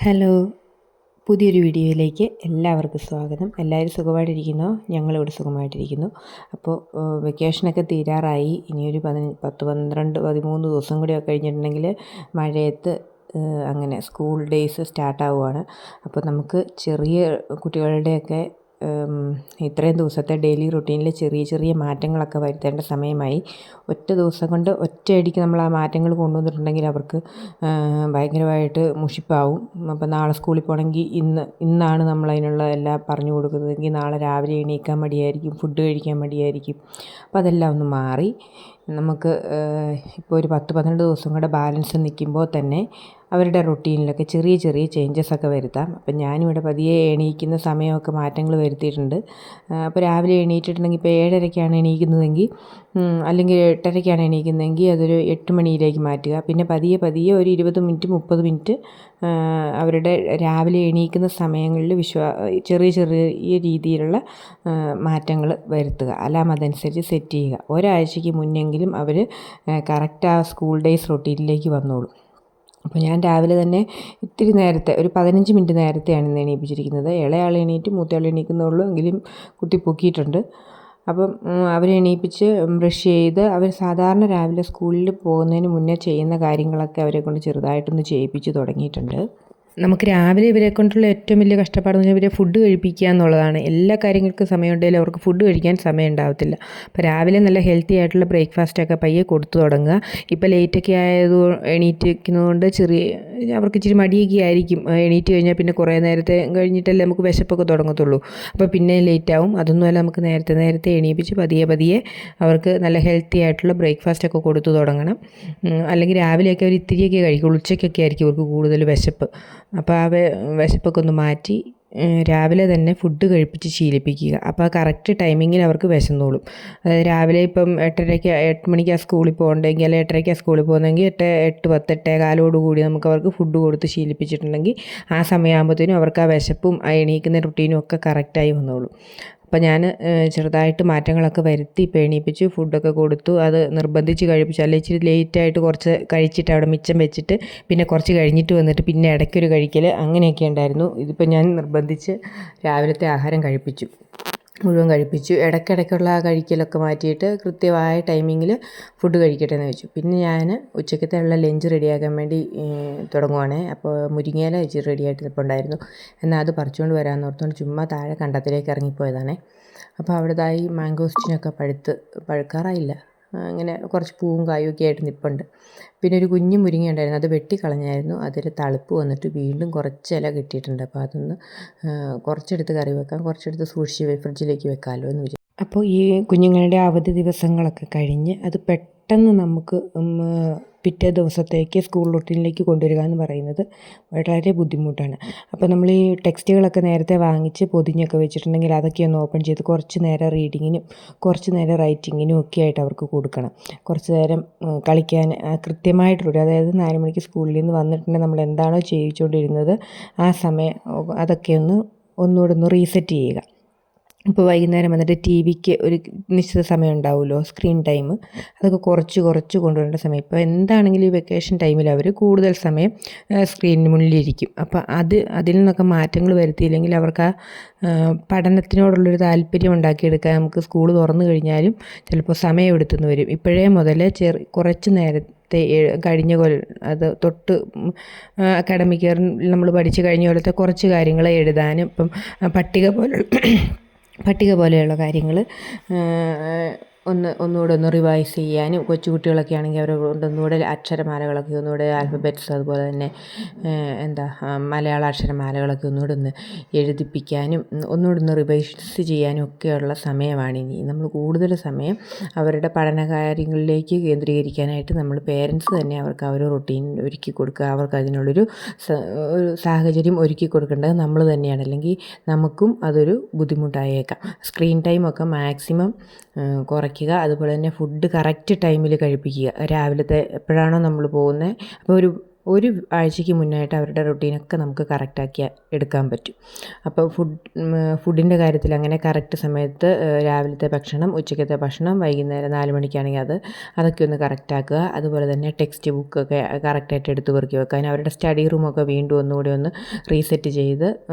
Hello, പുതിയൊരു വീഡിയോയിലേക്ക് എല്ലാവർക്കും സ്വാഗതം. എല്ലാവരും സുഖമായിട്ടിരിക്കുന്നോ? ഞങ്ങളിവിടെ സുഖമായിട്ടിരിക്കുന്നു. അപ്പോൾ വെക്കേഷനൊക്കെ തീരാറായി. ഇനിയൊരു 10, 12, 13 ദിവസം കൂടിയൊക്കെ കഴിഞ്ഞിട്ടുണ്ടെങ്കിൽ മഴയത്ത് അങ്ങനെ സ്കൂൾ ഡേയ്സ് സ്റ്റാർട്ടാവുകയാണ്. അപ്പോൾ നമുക്ക് ചെറിയ കുട്ടികളുടെയൊക്കെ ഇത്രയും ദിവസത്തെ ഡെയിലി റുട്ടീനിൽ ചെറിയ ചെറിയ മാറ്റങ്ങളൊക്കെ വരുത്തേണ്ട സമയമായി. ഒറ്റ ദിവസം കൊണ്ട് ഒറ്റയടിക്ക് നമ്മൾ ആ മാറ്റങ്ങൾ കൊണ്ടുവന്നിട്ടുണ്ടെങ്കിൽ അവർക്ക് ഭയങ്കരമായിട്ട് മുഷിപ്പാവും. അപ്പോൾ നാളെ സ്കൂളിൽ പോകണമെങ്കിൽ ഇന്നാണ് നമ്മളതിനുള്ള എല്ലാം പറഞ്ഞു കൊടുക്കുന്നതെങ്കിൽ നാളെ രാവിലെ എണീക്കാൻ മടിയായിരിക്കും, ഫുഡ് കഴിക്കാൻ മടിയായിരിക്കും. അപ്പോൾ അതെല്ലാം ഒന്ന് മാറി നമുക്ക് ഇപ്പോൾ ഒരു 10, 12 ദിവസം കൂടെ ബാലൻസ് നിൽക്കുമ്പോൾ തന്നെ അവരുടെ റുട്ടീനിലൊക്കെ ചെറിയ ചെറിയ ചേഞ്ചസൊക്കെ വരുത്താം. അപ്പം ഞാനിവിടെ പതിയെ എണീക്കുന്ന സമയമൊക്കെ മാറ്റങ്ങൾ വരുത്തിയിട്ടുണ്ട്. അപ്പോൾ രാവിലെ എണീറ്റിട്ടുണ്ടെങ്കിൽ ഇപ്പോൾ 7:30ക്കാണ് എണീക്കുന്നതെങ്കിൽ അല്ലെങ്കിൽ 8:30ക്കാണ് എണീക്കുന്നതെങ്കിൽ അതൊരു 8 മണിയിലേക്ക് മാറ്റുക. പിന്നെ പതിയെ പതിയെ ഒരു 20 മിനിറ്റ് 30 മിനിറ്റ് അവരുടെ രാവിലെ എണീക്കുന്ന സമയങ്ങളിൽ ചെറിയ ചെറിയ രീതിയിലുള്ള മാറ്റങ്ങൾ വരുത്തുക. അലാം അതനുസരിച്ച് സെറ്റ് ചെയ്യുക. ഒരാഴ്ചയ്ക്ക് മുന്നെങ്കിലും അവർ കറക്റ്റ് ആ സ്കൂൾ ഡേയ്സ് റൊട്ടീനിലേക്ക് വന്നോളും. അപ്പോൾ ഞാൻ രാവിലെ തന്നെ ഇത്തിരി നേരത്തെ ഒരു 15 മിനിറ്റ് നേരത്തെയാണ് ഇന്ന് എണീപ്പിച്ചിരിക്കുന്നത്. ഇളയാൾ എണീറ്റ് മൂത്തയാൾ എണീക്കുന്നുള്ളൂ, എങ്കിലും കുത്തി പൊക്കിയിട്ടുണ്ട്. അപ്പം അവരെ എണീപ്പിച്ച് ബ്രഷ് ചെയ്ത് അവർ സാധാരണ രാവിലെ സ്കൂളിൽ പോകുന്നതിന് മുന്നേ ചെയ്യുന്ന കാര്യങ്ങളൊക്കെ അവരെ കൊണ്ട് ചെറുതായിട്ടൊന്ന് ചെയ്യിപ്പിച്ച് തുടങ്ങിയിട്ടുണ്ട്. നമുക്ക് രാവിലെ ഇവരെ കൊണ്ടുള്ള ഏറ്റവും വലിയ കഷ്ടപ്പാടെന്ന് പറഞ്ഞാൽ ഇവരെ ഫുഡ് കഴിപ്പിക്കുക എന്നുള്ളതാണ്. എല്ലാ കാര്യങ്ങൾക്കും സമയമുണ്ടെങ്കിലും അവർക്ക് ഫുഡ് കഴിക്കാൻ സമയം ഉണ്ടാവത്തില്ല. അപ്പോൾ രാവിലെ നല്ല ഹെൽത്തി ആയിട്ടുള്ള ബ്രേക്ക്ഫാസ്റ്റൊക്കെ പയ്യെ കൊടുത്തു തുടങ്ങുക. ഇപ്പോൾ ലേറ്റൊക്കെ എണീറ്റിരിക്കുന്നതുകൊണ്ട് അവർക്ക് ഇച്ചിരി മടിയൊക്കെ ആയിരിക്കും. എണീറ്റ് കഴിഞ്ഞാൽ പിന്നെ കുറേ നേരത്തെ കഴിഞ്ഞിട്ടല്ലേ നമുക്ക് വിശപ്പൊക്കെ തുടങ്ങത്തുള്ളൂ. അപ്പോൾ പിന്നെ ലേറ്റാവും. അതൊന്നുമല്ല, നമുക്ക് നേരത്തെ എണീപ്പിച്ച് പതിയെ അവർക്ക് നല്ല ഹെൽത്തി ആയിട്ടുള്ള ബ്രേക്ക്ഫാസ്റ്റൊക്കെ കൊടുത്തു തുടങ്ങണം. അല്ലെങ്കിൽ രാവിലെയൊക്കെ അവർ ഇത്തിരിയൊക്കെ കഴിക്കുള്ളൂ. ഉച്ചയ്ക്കൊക്കെ ആയിരിക്കും അവർക്ക് കൂടുതൽ വിശപ്പ്. അപ്പോൾ ആ വിശപ്പൊക്കെ ഒന്ന് മാറ്റി രാവിലെ തന്നെ ഫുഡ് കഴിപ്പിച്ച് ശീലിപ്പിക്കുക. അപ്പോൾ ആ കറക്റ്റ് ടൈമിങ്ങിൽ അവർക്ക് വിശന്നോളും. അതായത് രാവിലെ ഇപ്പം 8 മണിക്കാണ് സ്കൂളിൽ പോകണ്ടെങ്കിൽ അല്ലെങ്കിൽ 8:30ക്കാണ് സ്കൂളിൽ പോകുന്നതെങ്കിൽ 8, 10, 8:15 നമുക്ക് അവർക്ക് ഫുഡ് കൊടുത്ത് ശീലിപ്പിച്ചിട്ടുണ്ടെങ്കിൽ ആ സമയമാകുമ്പോഴത്തേനും അവർക്ക് ആ വിശപ്പും ആ എണീക്കുന്ന റുട്ടീനും ഒക്കെ കറക്റ്റായി വന്നോളും. അപ്പോൾ ഞാൻ ചെറുതായിട്ട് മാറ്റങ്ങളൊക്കെ വരുത്തി ഇപ്പോൾ എണീപ്പിച്ച് ഫുഡൊക്കെ കൊടുത്തു. അത് നിർബന്ധിച്ച് കഴിപ്പിച്ചു. അല്ലെങ്കിൽ ഇച്ചിരി ലേറ്റായിട്ട് കുറച്ച് കഴിച്ചിട്ട് അവിടെ മിച്ചം വെച്ചിട്ട് പിന്നെ കുറച്ച് കഴിഞ്ഞിട്ട് വന്നിട്ട് പിന്നെ ഇടയ്ക്കൊരു കഴിക്കൽ അങ്ങനെയൊക്കെ ഉണ്ടായിരുന്നു. ഇതിപ്പോൾ ഞാൻ നിർബന്ധിച്ച് രാവിലത്തെ ആഹാരം മുഴുവൻ കഴിപ്പിച്ചു. ഇടയ്ക്കിടയ്ക്കുള്ള ആ കഴിക്കലൊക്കെ മാറ്റിയിട്ട് കൃത്യമായ ടൈമിങ്ങിൽ ഫുഡ് കഴിക്കട്ടെ എന്ന് വെച്ചു. പിന്നെ ഞാൻ ഉച്ചക്കത്തേയുള്ള ലഞ്ച് റെഡിയാക്കാൻ വേണ്ടി തുടങ്ങുവാണ്. അപ്പോൾ മുരിങ്ങയില ഇച്ചിരി റെഡിയായിട്ട് നിൽപ്പുണ്ടായിരുന്നു. എന്നാൽ അത് പറിച്ചുകൊണ്ട് വരാമെന്ന് ഓർത്തുകൊണ്ട് ചുമ്മാ താഴെ കണ്ടത്തിലേക്ക് ഇറങ്ങിപ്പോയതാണേ. അപ്പോൾ അവിടുതായി മാംഗോസ്റ്റിനൊക്കെ പഴുക്കാറായില്ല. അങ്ങനെ കുറച്ച് പൂവും കായുമൊക്കെ ആയിട്ട് നിൽപ്പുണ്ട്. പിന്നെ ഒരു കുഞ്ഞു മുരിങ്ങ ഉണ്ടായിരുന്നു, അത് വെട്ടിക്കളഞ്ഞായിരുന്നു. അതിൽ തളിപ്പ് വന്നിട്ട് വീണ്ടും കുറച്ച് ഇല കിട്ടിയിട്ടുണ്ട്. അപ്പോൾ അതൊന്ന് കുറച്ചെടുത്ത് കറി വെക്കാം, കുറച്ചെടുത്ത് സൂക്ഷിച്ച് ഫ്രിഡ്ജിലേക്ക് വെക്കാമല്ലോ എന്ന് വിചാരിച്ചു. അപ്പോൾ ഈ കുഞ്ഞുങ്ങളുടെ അവധി ദിവസങ്ങളൊക്കെ കഴിഞ്ഞ് അത് പെട്ടെന്ന് നമുക്ക് പിറ്റേ ദിവസത്തേക്ക് സ്കൂൾ റൂട്ടീനിലേക്ക് കൊണ്ടുവരിക എന്ന് പറയുന്നത് വളരെ ബുദ്ധിമുട്ടാണ്. അപ്പോൾ നമ്മൾ ഈ ടെക്സ്റ്റുകളൊക്കെ നേരത്തെ വാങ്ങിച്ച് പൊതിഞ്ഞൊക്കെ വെച്ചിട്ടുണ്ടെങ്കിൽ അതൊക്കെ ഒന്ന് ഓപ്പൺ ചെയ്ത് കുറച്ച് നേരം റീഡിങ്ങിനും കുറച്ച് നേരം റൈറ്റിങ്ങിനും ഒക്കെ ആയിട്ട് അവർക്ക് കൊടുക്കണം. കുറച്ച് നേരം കളിക്കാൻ കൃത്യമായിട്ടുള്ള, അതായത് 4 മണിക്ക് സ്കൂളിൽ നിന്ന് വന്നിട്ടുണ്ടെങ്കിൽ നമ്മൾ എന്താണോ ചെയ്യിച്ചുകൊണ്ടിരുന്നത് ആ സമയം അതൊക്കെ ഒന്നുകൂടെ ഒന്ന് റീസെറ്റ് ചെയ്യുക. ഇപ്പോൾ വൈകുന്നേരം വന്നിട്ട് ടി വിക്ക് ഒരു നിശ്ചിത സമയം ഉണ്ടാവുമല്ലോ, സ്ക്രീൻ ടൈം, അതൊക്കെ കുറച്ച് കൊണ്ടുവരേണ്ട സമയം. ഇപ്പോൾ എന്താണെങ്കിലും ഈ വെക്കേഷൻ ടൈമിൽ അവർ കൂടുതൽ സമയം സ്ക്രീനിന് മുന്നിലിരിക്കും. അപ്പോൾ അതിൽ നിന്നൊക്കെ മാറ്റങ്ങൾ വരുത്തിയില്ലെങ്കിൽ അവർക്ക് ആ പഠനത്തിനോടുള്ളൊരു താല്പര്യം ഉണ്ടാക്കിയെടുക്കാൻ നമുക്ക് സ്കൂൾ തുറന്നു കഴിഞ്ഞാലും ചിലപ്പോൾ സമയമെടുത്തെന്ന് വരും. ഇപ്പോഴേ മുതലേ കുറച്ച് നേരത്തെ കഴിഞ്ഞ അത് തൊട്ട് അക്കാഡമിക് ഇയറിൽ നമ്മൾ പഠിച്ചു കഴിഞ്ഞ പോലത്തെ കുറച്ച് കാര്യങ്ങൾ എഴുതാനും ഇപ്പം പട്ടിക പോലെയുള്ള കാര്യങ്ങൾ ഒന്നുകൂടെ ഒന്ന് റിവൈസ് ചെയ്യാനും, കൊച്ചുകുട്ടികളൊക്കെ ആണെങ്കിൽ അവരെ ഒന്നുകൂടെ അക്ഷരമാലകളൊക്കെ ഒന്നുകൂടെ ആൽഫബറ്റ്സ്, അതുപോലെ തന്നെ മലയാള അക്ഷരമാലകളൊക്കെ ഒന്നുകൂടെ ഒന്ന് എഴുതിപ്പിക്കാനും ഒന്നുകൂടെ ഒന്ന് റിവൈസ് ചെയ്യാനും ഒക്കെയുള്ള സമയമാണിനി. നമ്മൾ കൂടുതൽ സമയം അവരുടെ പഠനകാര്യങ്ങളിലേക്ക് കേന്ദ്രീകരിക്കാനായിട്ട് നമ്മൾ പേരൻസ് തന്നെ അവർക്ക് ആ ഒരു റൊട്ടീൻ ഒരുക്കി കൊടുക്കുക. അവർക്ക് അതിനുള്ളൊരു സാഹചര്യം ഒരുക്കി കൊടുക്കേണ്ടത് നമ്മൾ തന്നെയാണ്. അല്ലെങ്കിൽ നമുക്കും അതൊരു ബുദ്ധിമുട്ടായേക്കാം. സ്ക്രീൻ ടൈമൊക്കെ മാക്സിമം കുറയ്ക്കുക. അതുപോലെ തന്നെ ഫുഡ് കറക്റ്റ് ടൈമിൽ കഴിപ്പിക്കുക. രാവിലത്തെ എപ്പോഴാണോ നമ്മൾ പോകുന്നത് അപ്പോൾ ഒരു ഒരു ആഴ്ചയ്ക്ക് മുന്നായിട്ട് അവരുടെ റൊട്ടീനൊക്കെ നമുക്ക് കറക്റ്റാക്കി എടുക്കാൻ പറ്റും. അപ്പോൾ ഫുഡിൻ്റെ കാര്യത്തിൽ അങ്ങനെ കറക്റ്റ് സമയത്ത് രാവിലത്തെ ഭക്ഷണം, ഉച്ചക്കത്തെ ഭക്ഷണം, വൈകുന്നേരം 4 മണിക്കാണെങ്കിൽ അതൊക്കെ ഒന്ന് കറക്റ്റാക്കുക. അതുപോലെ തന്നെ ടെക്സ്റ്റ് ബുക്കൊക്കെ കറക്റ്റായിട്ട് എടുത്ത് പെറുക്കി വെക്കാൻ, അവരുടെ സ്റ്റഡി റൂമൊക്കെ വീണ്ടും ഒന്നുകൂടി ഒന്ന് റീസെറ്റ് ചെയ്ത്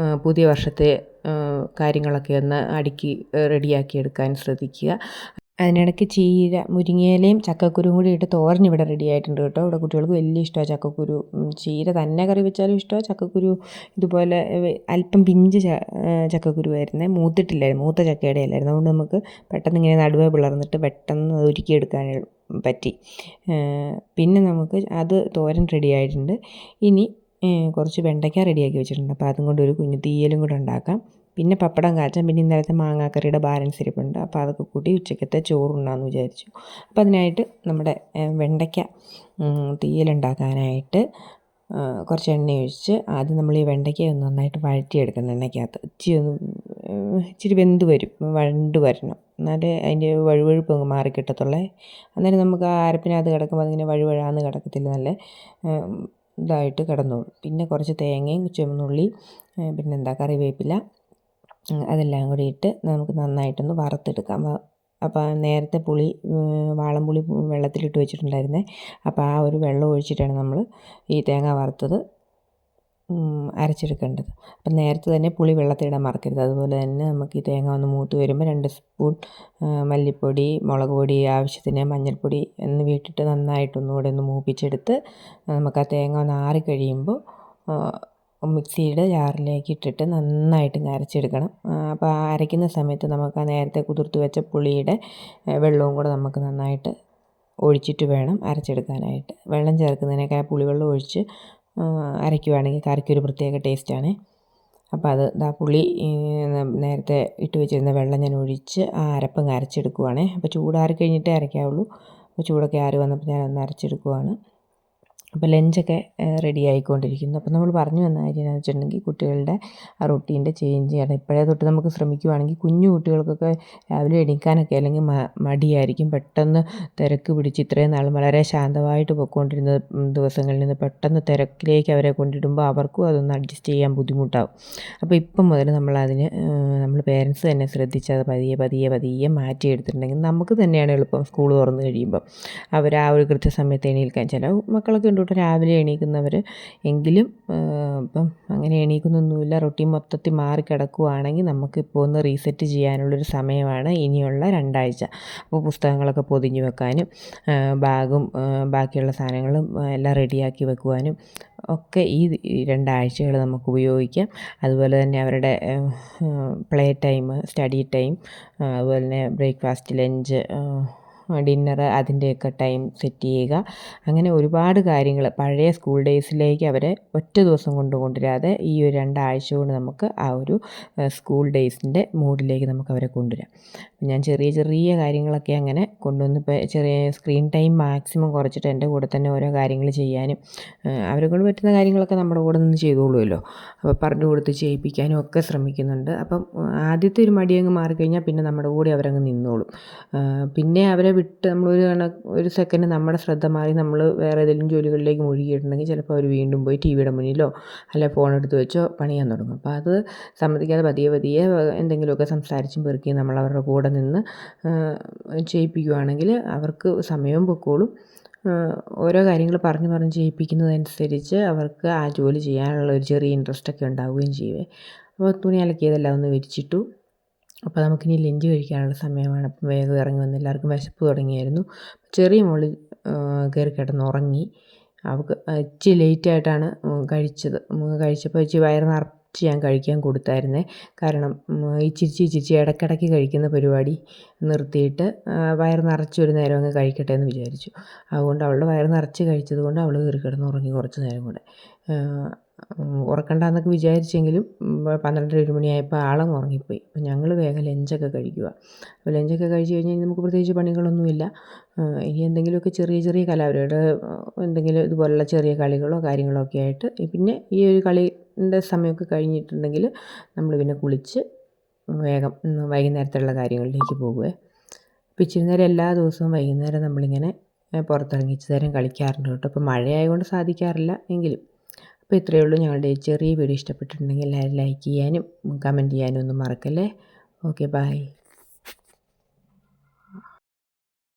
പുതിയ വർഷത്തെ കാര്യങ്ങളൊക്കെ ഒന്ന് അടുക്കി റെഡിയാക്കി എടുക്കാൻ ശ്രദ്ധിക്കുക. അതിനിടയ്ക്ക് മുരിങ്ങയിലയും ചക്കക്കുരുവും കൂടി ഇട്ട് തോരൻ ഇവിടെ റെഡി ആയിട്ടുണ്ട് കേട്ടോ. ഇവിടെ കുട്ടികൾക്ക് വലിയ ഇഷ്ടമാണ് ചക്കക്കുരു. ചീര തന്നെ കറി വെച്ചാലും ഇഷ്ടമാണ്. ചക്കക്കുരു ഇതുപോലെ അല്പം പിഞ്ച് ചക്കക്കുരുവായിരുന്നേ, മൂത്തിട്ടില്ലായിരുന്നു, മൂത്ത ചക്കയുടെ അല്ലായിരുന്നു. അതുകൊണ്ട് നമുക്ക് പെട്ടെന്ന് ഇങ്ങനെ നടുവേ പിളർന്നിട്ട് പെട്ടെന്ന് അത് ഉരുക്കിയെടുക്കാൻ പറ്റി. പിന്നെ നമുക്ക് അത് തോരൻ റെഡി ആയിട്ടുണ്ട്. ഇനി കുറച്ച് വെണ്ടയ്ക്ക റെഡിയാക്കി വെച്ചിട്ടുണ്ട്. അപ്പോൾ അതും കൊണ്ട് ഒരു കുഞ്ഞു തീയലും കൂടെ ഉണ്ടാക്കാം. പിന്നെ പപ്പടം കാച്ചാൻ, പിന്നെ ഇന്നലത്തെ മാങ്ങാക്കറിയുടെ ബാലൻസ് ഇരിപ്പുണ്ട്. അപ്പോൾ അതൊക്കെ കൂട്ടി ഉച്ചക്കത്തെ ചോറുണ്ണാമെന്ന് വിചാരിച്ചു. അപ്പോൾ അതിനായിട്ട് നമ്മുടെ വെണ്ടയ്ക്ക തീയലുണ്ടാക്കാനായിട്ട് കുറച്ച് എണ്ണ ഒഴിച്ച് ആദ്യം നമ്മൾ ഈ വെണ്ടയ്ക്ക ഒന്ന് നന്നായിട്ട് വഴറ്റിയെടുക്കണം എണ്ണയ്ക്കകത്ത്. ഇച്ചിരി വെന്ത് വരും, വഴണ്ട് വരണം, എന്നാലേ അതിൻ്റെ വഴുവഴുപ്പ് അങ്ങ് മാറിക്കിട്ടത്തുള്ളേ. അന്നേരം നമുക്ക് ആ അരപ്പിനകത്ത് കിടക്കുമ്പോൾ അതിങ്ങനെ വഴുവഴാന്ന് കിടക്കത്തില്ല, നല്ല ഇതായിട്ട് കിടന്നോളും. പിന്നെ കുറച്ച് തേങ്ങയും ചുവന്നുള്ളി, പിന്നെന്താ കറിവേപ്പില, അതെല്ലാം കൂടി ഇട്ട് നമുക്ക് നന്നായിട്ടൊന്ന് വറുത്തെടുക്കാം. അപ്പോൾ നേരത്തെ വാളംപുളി വെള്ളത്തിലിട്ട് വെച്ചിട്ടുണ്ടായിരുന്നേ. അപ്പോൾ ആ ഒരു വെള്ളം ഒഴിച്ചിട്ടാണ് നമ്മൾ ഈ തേങ്ങ വറുത്തത് അരച്ചെടുക്കേണ്ടത്. അപ്പം നേരത്തെ തന്നെ പുളി വെള്ളത്തിലിടാൻ മറക്കരുത്. അതുപോലെ തന്നെ നമുക്ക് ഈ തേങ്ങ ഒന്ന് മൂത്ത് വരുമ്പോൾ 2 സ്പൂൺ മല്ലിപ്പൊടി, മുളക് പൊടി, ആവശ്യത്തിന് മഞ്ഞൾപ്പൊടി എന്നിവ ഇട്ടിട്ട് നന്നായിട്ടൊന്നുകൂടെ ഒന്ന് മൂപ്പിച്ചെടുത്ത് നമുക്ക് ആ തേങ്ങ ഒന്ന് ആറിക്കഴിയുമ്പോൾ മിക്സിയുടെ ജാറിലേക്ക് ഇട്ടിട്ട് നന്നായിട്ട് അരച്ചെടുക്കണം. അപ്പോൾ അരയ്ക്കുന്ന സമയത്ത് നമുക്ക് ആ നേരത്തെ കുതിർത്ത് വെച്ച പുളിയുടെ വെള്ളവും കൂടെ നമുക്ക് നന്നായിട്ട് ഒഴിച്ചിട്ട് വേണം അരച്ചെടുക്കാനായിട്ട്. വെള്ളം ചേർക്കുന്നതിനേക്കാൾ പുളിവെള്ളം ഒഴിച്ച് അരയ്ക്കുവാണെങ്കിൽ കറിക്കൊരു പ്രത്യേക ടേസ്റ്റാണ്. അപ്പോൾ പുളി നേരത്തെ ഇട്ട് വെച്ചിരുന്ന വെള്ളം ഞാൻ ഒഴിച്ച് ആ അരപ്പങ്ങ് അരച്ചെടുക്കുവാണേ. അപ്പോൾ ചൂടാറി കഴിഞ്ഞിട്ടേ അരയ്ക്കാവുള്ളൂ. അപ്പോൾ ചൂടൊക്കെ ആറി വന്നപ്പോൾ ഞാനൊന്ന് അരച്ചെടുക്കുവാണ്. അപ്പോൾ ലഞ്ചൊക്കെ റെഡി ആയിക്കൊണ്ടിരിക്കുന്നു. അപ്പോൾ നമ്മൾ പറഞ്ഞു വന്ന കാര്യം എന്ന് വെച്ചിട്ടുണ്ടെങ്കിൽ കുട്ടികളുടെ ആ റൊട്ടീൻ്റെ ചേഞ്ച് ചെയ്യണം. ഇപ്പോഴേ തൊട്ട് നമുക്ക് ശ്രമിക്കുവാണെങ്കിൽ കുഞ്ഞു കുട്ടികൾക്കൊക്കെ രാവിലെ എണീക്കാനൊക്കെ അല്ലെങ്കിൽ മടിയായിരിക്കും. പെട്ടെന്ന് തിരക്ക് പിടിച്ച് ഇത്രയും നാളും വളരെ ശാന്തമായിട്ട് പോയിക്കൊണ്ടിരുന്ന ദിവസങ്ങളിൽ നിന്ന് പെട്ടെന്ന് തിരക്കിലേക്ക് അവരെ കൊണ്ടിടുമ്പോൾ അവർക്കും അതൊന്ന് അഡ്ജസ്റ്റ് ചെയ്യാൻ ബുദ്ധിമുട്ടാവും. അപ്പോൾ ഇപ്പം മുതൽ നമ്മൾ പേരൻസ് തന്നെ ശ്രദ്ധിച്ച് അത് പതിയെ മാറ്റിയെടുത്തിട്ടുണ്ടെങ്കിൽ നമുക്ക് തന്നെയാണ് എളുപ്പം. സ്കൂൾ തുറന്നു കഴിയുമ്പോൾ അവർ ആ ഒരു കൃത്യസമയത്ത് എണീൽക്കാൻ, ചില മക്കളൊക്കെ ഉണ്ട് കേട്ടോ രാവിലെ എണീക്കുന്നവർ, എങ്കിലും ഇപ്പം അങ്ങനെ എണീക്കുന്നൊന്നുമില്ല. റൊട്ടീൻ മൊത്തത്തിൽ മാറിക്കിടക്കുകയാണെങ്കിൽ നമുക്കിപ്പോൾ ഒന്ന് റീസെറ്റ് ചെയ്യാനുള്ളൊരു സമയമാണ് ഇനിയുള്ള 2 ആഴ്ച. അപ്പോൾ പുസ്തകങ്ങളൊക്കെ പൊതിഞ്ഞ് വെക്കാനും ബാഗും ബാക്കിയുള്ള സാധനങ്ങളും എല്ലാം റെഡിയാക്കി വെക്കുവാനും ഒക്കെ ഈ 2 ആഴ്ചകൾ നമുക്ക് ഉപയോഗിക്കാം. അതുപോലെ തന്നെ അവരുടെ പ്ലേ ടൈം, സ്റ്റഡി ടൈം, അതുപോലെ തന്നെ ബ്രേക്ക്ഫാസ്റ്റ്, ലഞ്ച്, ഡിന്നർ, അതിൻ്റെയൊക്കെ ടൈം സെറ്റ് ചെയ്യുക. അങ്ങനെ ഒരുപാട് കാര്യങ്ങൾ പഴയ സ്കൂൾ ഡേയ്സിലേക്ക് അവരെ ഒറ്റ ദിവസം കൊണ്ടുവരാതെ ഈ ഒരു 2 ആഴ്ച കൊണ്ട് നമുക്ക് ആ ഒരു സ്കൂൾ ഡേയ്സിൻ്റെ മൂഡിലേക്ക് നമുക്ക് അവരെ കൊണ്ടുവരാം. ഞാൻ ചെറിയ കാര്യങ്ങളൊക്കെ അങ്ങനെ കൊണ്ടുവന്ന് ഇപ്പോൾ ചെറിയ സ്ക്രീൻ ടൈം മാക്സിമം കുറച്ചിട്ട് എൻ്റെ കൂടെ തന്നെ ഓരോ കാര്യങ്ങൾ ചെയ്യാനും അവരെ കൊണ്ട് പറ്റുന്ന കാര്യങ്ങളൊക്കെ നമ്മുടെ കൂടെ നിന്ന് ചെയ്തോളുമല്ലോ. അപ്പോൾ പറഞ്ഞു കൊടുത്ത് ചെയ്യിപ്പിക്കാനും ഒക്കെ ശ്രമിക്കുന്നുണ്ട്. അപ്പം ആദ്യത്തെ ഒരു മടിയങ്ങ് മാറിക്കഴിഞ്ഞാൽ പിന്നെ നമ്മുടെ കൂടെ അവരങ്ങ് നിന്നോളും. പിന്നെ അവരെ വിട്ട് ഒരു സെക്കൻഡ് നമ്മുടെ ശ്രദ്ധ മാറി നമ്മൾ വേറെ ഏതെങ്കിലും ജോലികളിലേക്ക് മുഴുകിയിട്ടുണ്ടെങ്കിൽ ചിലപ്പോൾ അവർ വീണ്ടും പോയി ടി വിയുടെ മുന്നിലോ അല്ലെ ഫോൺ എടുത്ത് വെച്ചോ പണിയാൻ തുടങ്ങും. അപ്പോൾ അത് സമ്മതിക്കാതെ പതിയെ എന്തെങ്കിലുമൊക്കെ സംസാരിച്ചും പെറുക്കിയും നമ്മൾ അവരുടെ കൂടെ നിന്ന് ചെയ്യിപ്പിക്കുകയാണെങ്കിൽ അവർക്ക് സമയവും പൊക്കോളും. ഓരോ കാര്യങ്ങൾ പറഞ്ഞ് ചെയ്യിപ്പിക്കുന്നതനുസരിച്ച് അവർക്ക് ആ ജോലി ചെയ്യാനുള്ള ഒരു ചെറിയ ഇൻട്രസ്റ്റൊക്കെ ഉണ്ടാവുകയും ചെയ്യുമേ. അപ്പോൾ തുണി അലക്കിയതെല്ലാം ഒന്ന് വിരിച്ചിട്ടു. അപ്പോൾ നമുക്കിനി ലഞ്ച് കഴിക്കാനുള്ള സമയമാണ്. അപ്പം വേഗം ഇറങ്ങി വന്ന് എല്ലാവർക്കും വിശപ്പ് തുടങ്ങിയായിരുന്നു. ചെറിയ മോൾ കയറി കിടന്നുറങ്ങി. അവൾക്ക് ഇച്ചിരി ലേറ്റായിട്ടാണ് കഴിച്ചപ്പോൾ ഇച്ചിരി വയറ് നിറച്ച് ഞാൻ കഴിക്കാൻ കൊടുത്തായിരുന്നേ. കാരണം ഇച്ചിരി ഇടയ്ക്കിടയ്ക്ക് കഴിക്കുന്ന പരിപാടി നിർത്തിയിട്ട് വയറ് നിറച്ചൊരു നേരം അങ്ങ് കഴിക്കട്ടെ എന്ന് വിചാരിച്ചു. അതുകൊണ്ട് അവളുടെ വയറ് നിറച്ച് കഴിച്ചത് കൊണ്ട് അവൾ കയറി കിടന്നുറങ്ങി കുറച്ച് നേരം കൂടെ. ഉറക്കണ്ടെന്നൊക്കെ വിചാരിച്ചെങ്കിലും 12-1 മണിയായപ്പോൾ ആളങ്ങ് ഉറങ്ങിപ്പോയി. അപ്പോൾ ഞങ്ങൾ വേഗം ലഞ്ചൊക്കെ കഴിക്കുക. അപ്പോൾ ലഞ്ചൊക്കെ കഴിച്ച് കഴിഞ്ഞാൽ നമുക്ക് പ്രത്യേകിച്ച് പണികളൊന്നുമില്ല. ഇനി എന്തെങ്കിലുമൊക്കെ ചെറിയ അവരുടെ എന്തെങ്കിലും ഇതുപോലുള്ള ചെറിയ കളികളോ കാര്യങ്ങളോ ഒക്കെ ആയിട്ട് പിന്നെ ഈ ഒരു കളിൻ്റെ സമയമൊക്കെ കഴിഞ്ഞിട്ടുണ്ടെങ്കിൽ നമ്മൾ പിന്നെ കുളിച്ച് വേഗം വൈകുന്നേരത്തുള്ള കാര്യങ്ങളിലേക്ക് പോകുവേ. അപ്പോൾ ഇച്ചിരി നേരം എല്ലാ ദിവസവും വൈകുന്നേരം നമ്മളിങ്ങനെ പുറത്തിറങ്ങി ഇച്ചിരി നേരം കളിക്കാറുണ്ട് കേട്ടോ. അപ്പോൾ മഴയായതുകൊണ്ട് സാധിക്കാറില്ല എങ്കിലും. അപ്പോൾ ഇത്രയേ ഉള്ളൂ. ഞങ്ങളുടെ ചെറിയ വീഡിയോ ഇഷ്ടപ്പെട്ടിട്ടുണ്ടെങ്കിൽ എല്ലാവരും ലൈക്ക് ചെയ്യാനും കമൻറ്റ് ചെയ്യാനും ഒന്നും മറക്കല്ലേ. Okay, by.